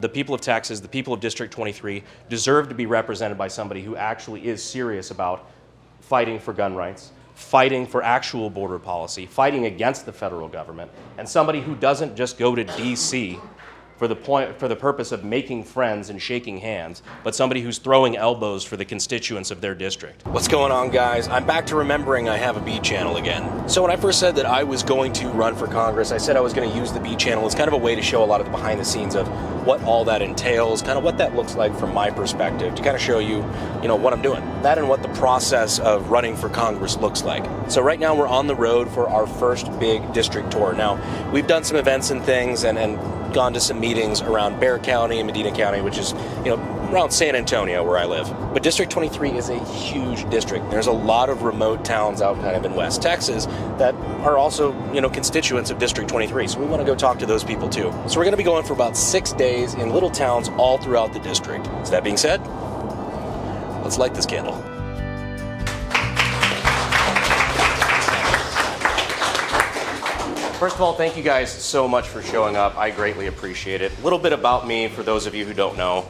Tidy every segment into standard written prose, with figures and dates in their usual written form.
The people of Texas, the people of District 23, deserve to be represented by somebody who actually is serious about fighting for gun rights, fighting for actual border policy, fighting against the federal government, and somebody who doesn't just go to D.C. for the purpose of making friends and shaking hands, but somebody who's throwing elbows for the constituents of their district. What's going on, guys? I'm back to remembering I have a B channel again. So when I first said that I was going to run for Congress, I said I was going to use the B channel as kind of a way to show a lot of the behind the scenes of what all that entails, kind of what that looks like from my perspective, to kind of show you, what I'm doing. That and what the process of running for Congress looks like. So right now we're on the road for our first big district tour. Now, we've done some events and things and gone to some meetings around Bexar County and Medina County, which is, around San Antonio where I live. But District 23 is a huge district. There's a lot of remote towns out kind of in West Texas that are also, constituents of District 23. So we want to go talk to those people too. So we're going to be going for about 6 days in little towns all throughout the district. So that being said, let's light this candle. First of all, thank you guys so much for showing up. I greatly appreciate it. A little bit about me for those of you who don't know.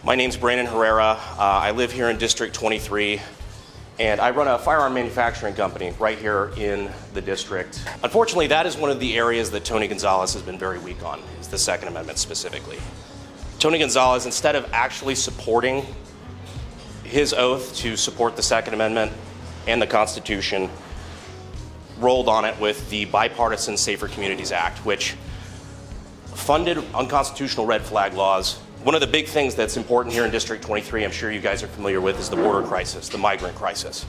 My name's Brandon Herrera. I live here in District 23, and I run a firearm manufacturing company right here in the district. Unfortunately, that is one of the areas that Tony Gonzalez has been very weak on, is the Second Amendment specifically. Tony Gonzalez, instead of actually supporting his oath to support the Second Amendment and the Constitution, rolled on it with the Bipartisan Safer Communities Act, which funded unconstitutional red flag laws. One of the big things that's important here in District 23, I'm sure you guys are familiar with, is the border crisis, the migrant crisis.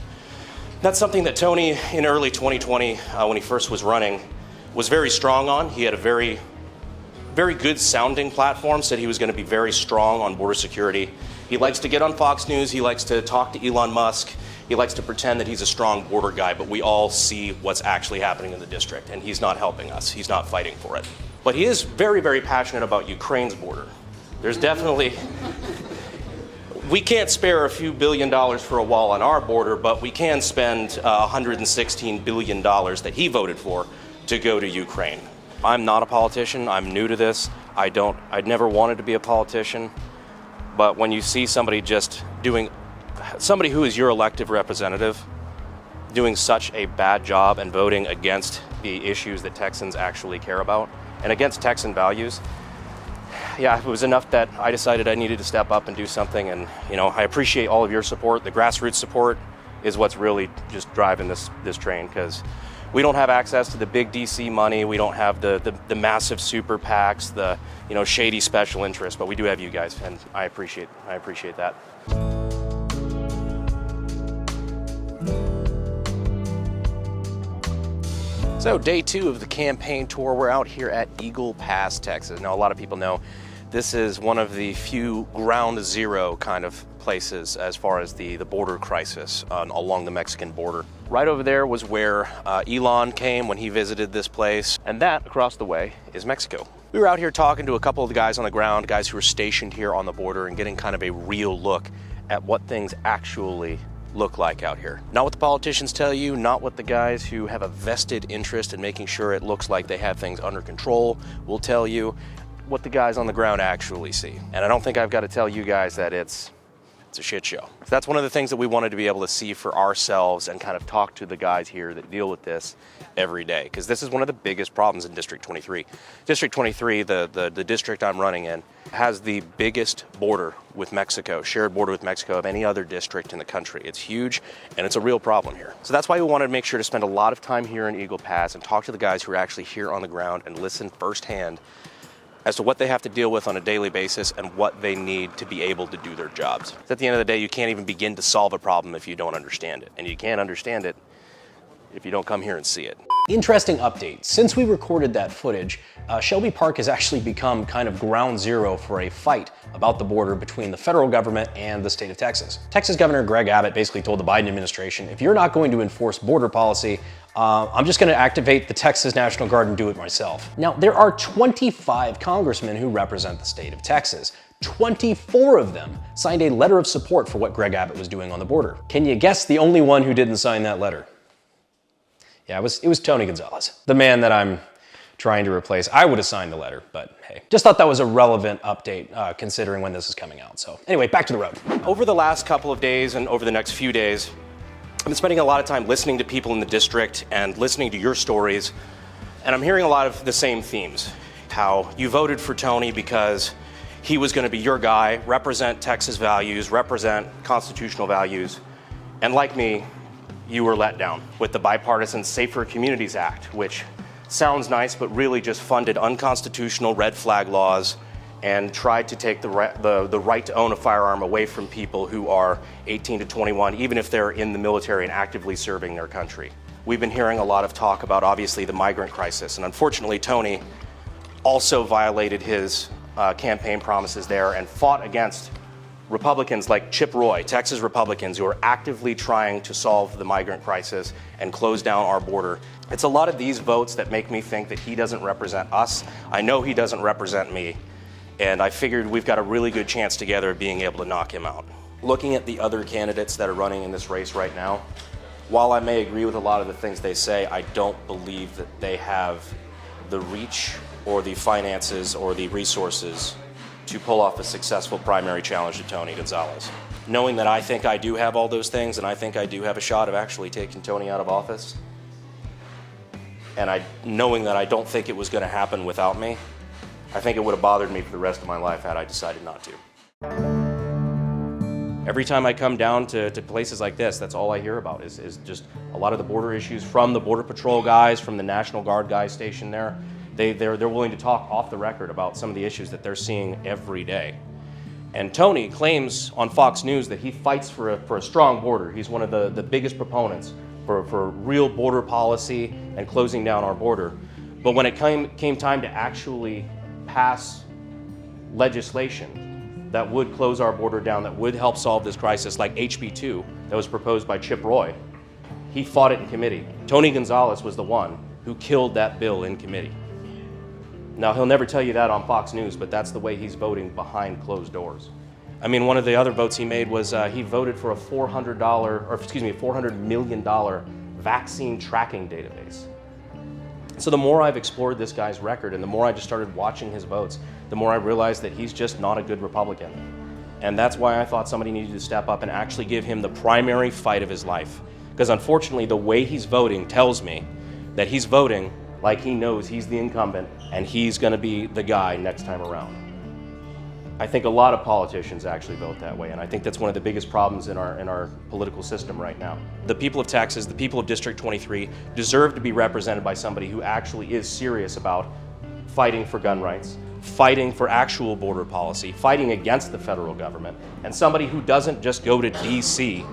That's something that Tony, in early 2020, when he first was running, was very strong on. He had a very good sounding platform, said he was going to be very strong on border security. He likes to get on Fox News, he likes to talk to Elon Musk, he likes to pretend that he's a strong border guy, but we all see what's actually happening in the district, and he's not helping us. He's not fighting for it. But he is very, very passionate about Ukraine's border. There's definitely, we can't spare a few $1 billion for a wall on our border, but we can spend $116 billion that he voted for to go to Ukraine. I'm not a politician. I'm new to this. I'd never wanted to be a politician. But when you see somebody somebody who is your elected representative doing such a bad job and voting against the issues that Texans actually care about and against Texan values, yeah, it was enough that I decided I needed to step up and do something. And, I appreciate all of your support. The grassroots support is what's really just driving this train, because we don't have access to the big DC money. We don't have the massive super PACs, the shady special interests, but we do have you guys, and I appreciate that. So day 2 of the campaign tour, we're out here at Eagle Pass, Texas. Now, a lot of people know this is one of the few ground zero kind of places as far as the border crisis along the Mexican border. Right over there was where Elon came when he visited this place, and that across the way is Mexico. We were out here talking to a couple of the guys on the ground, guys who are stationed here on the border, and getting kind of a real look at what things actually look like out here. Not what the politicians tell you, not what the guys who have a vested interest in making sure it looks like they have things under control will tell you, what the guys on the ground actually see. And I don't think I've got to tell you guys that it's a shit show. So that's one of the things that we wanted to be able to see for ourselves and kind of talk to the guys here that deal with this every day, because this is one of the biggest problems in District 23. District 23, the district I'm running in, has the biggest border with Mexico, shared border with Mexico, of any other district in the country. It's huge, and it's a real problem here. So that's why we wanted to make sure to spend a lot of time here in Eagle Pass and talk to the guys who are actually here on the ground and listen firsthand as to what they have to deal with on a daily basis and what they need to be able to do their jobs. At the end of the day, you can't even begin to solve a problem if you don't understand it. And you can't understand it if you don't come here and see it. Interesting update. Since we recorded that footage, Shelby Park has actually become kind of ground zero for a fight about the border between the federal government and the state of Texas. Texas Governor Greg Abbott basically told the Biden administration, if you're not going to enforce border policy, I'm just going to activate the Texas National Guard and do it myself. Now, there are 25 congressmen who represent the state of Texas. 24 of them signed a letter of support for what Greg Abbott was doing on the border. Can you guess the only one who didn't sign that letter? Yeah, it was Tony Gonzalez, the man that I'm trying to replace. I would have signed the letter, but hey. Just thought that was a relevant update considering when this is coming out. So anyway, back to the road. Over the last couple of days and over the next few days, I've been spending a lot of time listening to people in the district and listening to your stories, and I'm hearing a lot of the same themes. How you voted for Tony because he was going to be your guy, represent Texas values, represent constitutional values, and like me, you were let down with the bipartisan Safer Communities Act, which sounds nice, but really just funded unconstitutional red flag laws and tried to take the right to own a firearm away from people who are 18 to 21, even if they're in the military and actively serving their country. We've been hearing a lot of talk about, obviously, the migrant crisis, and unfortunately, Tony also violated his campaign promises there and fought against Republicans like Chip Roy, Texas Republicans, who are actively trying to solve the migrant crisis and close down our border. It's a lot of these votes that make me think that he doesn't represent us. I know he doesn't represent me, and I figured we've got a really good chance together of being able to knock him out. Looking at the other candidates that are running in this race right now, while I may agree with a lot of the things they say, I don't believe that they have the reach or the finances or the resources to pull off a successful primary challenge to Tony Gonzalez. Knowing that I think I do have all those things and I think I do have a shot of actually taking Tony out of office, and knowing that I don't think it was going to happen without me, I think it would have bothered me for the rest of my life had I decided not to. Every time I come down to places like this, that's all I hear about is just a lot of the border issues from the Border Patrol guys, from the National Guard guys stationed there. They're willing to talk off the record about some of the issues that they're seeing every day. And Tony claims on Fox News that he fights for a strong border. He's one of the biggest proponents for real border policy and closing down our border. But when it came time to actually pass legislation that would close our border down, that would help solve this crisis, like HB 2 that was proposed by Chip Roy, he fought it in committee. Tony Gonzalez was the one who killed that bill in committee. Now, he'll never tell you that on Fox News, but that's the way he's voting behind closed doors. I mean, one of the other votes he made was he voted for a $400 million vaccine tracking database. So the more I've explored this guy's record and the more I just started watching his votes, the more I realized that he's just not a good Republican. And that's why I thought somebody needed to step up and actually give him the primary fight of his life. Because unfortunately, the way he's voting tells me that he's voting like he knows he's the incumbent and he's going to be the guy next time around. I think a lot of politicians actually vote that way, and I think that's one of the biggest problems in our political system right now. The people of Texas, the people of District 23, deserve to be represented by somebody who actually is serious about fighting for gun rights, fighting for actual border policy, fighting against the federal government, and somebody who doesn't just go to D.C.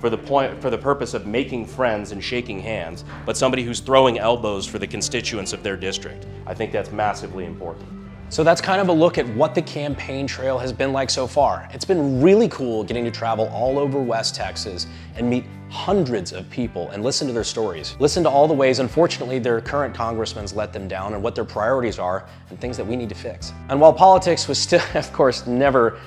for the purpose of making friends and shaking hands, but somebody who's throwing elbows for the constituents of their district. I think that's massively important. So that's kind of a look at what the campaign trail has been like so far. It's been really cool getting to travel all over West Texas and meet hundreds of people and listen to their stories. Listen to all the ways, unfortunately, their current congressmen's let them down and what their priorities are and things that we need to fix. And while politics was still, of course, never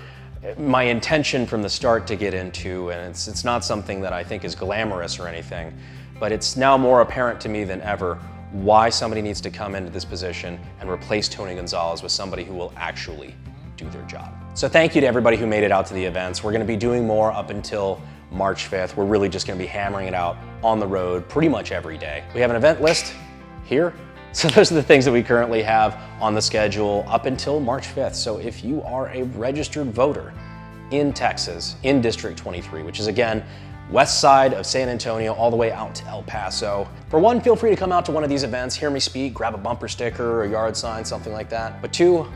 my intention from the start to get into, and it's not something that I think is glamorous or anything, but it's now more apparent to me than ever why somebody needs to come into this position and replace Tony Gonzalez with somebody who will actually do their job. So thank you to everybody who made it out to the events. We're going to be doing more up until March 5th. We're really just going to be hammering it out on the road pretty much every day. We have an event list here. So those are the things that we currently have on the schedule up until March 5th. So if you are a registered voter in Texas, in District 23, which is again, west side of San Antonio all the way out to El Paso. For one, feel free to come out to one of these events, hear me speak, grab a bumper sticker or a yard sign, something like that. But two,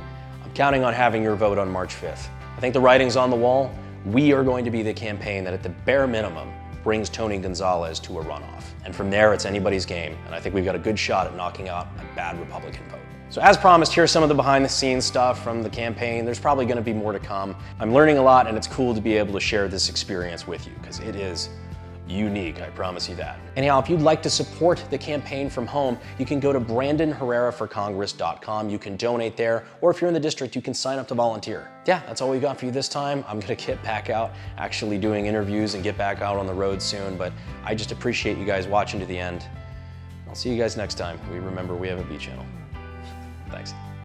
I'm counting on having your vote on March 5th. I think the writing's on the wall. We are going to be the campaign that at the bare minimum brings Tony Gonzalez to a runoff. And from there, it's anybody's game. And I think we've got a good shot at knocking out a bad Republican vote. So as promised, here's some of the behind the scenes stuff from the campaign. There's probably gonna be more to come. I'm learning a lot and it's cool to be able to share this experience with you because it is unique, I promise you that. Anyhow, if you'd like to support the campaign from home, you can go to BrandonHerreraForCongress.com. You can donate there, or if you're in the district, you can sign up to volunteer. Yeah, that's all we got for you this time. I'm gonna get back out actually doing interviews and get back out on the road soon, but I just appreciate you guys watching to the end. I'll see you guys next time. Remember, we have a B channel. Thanks.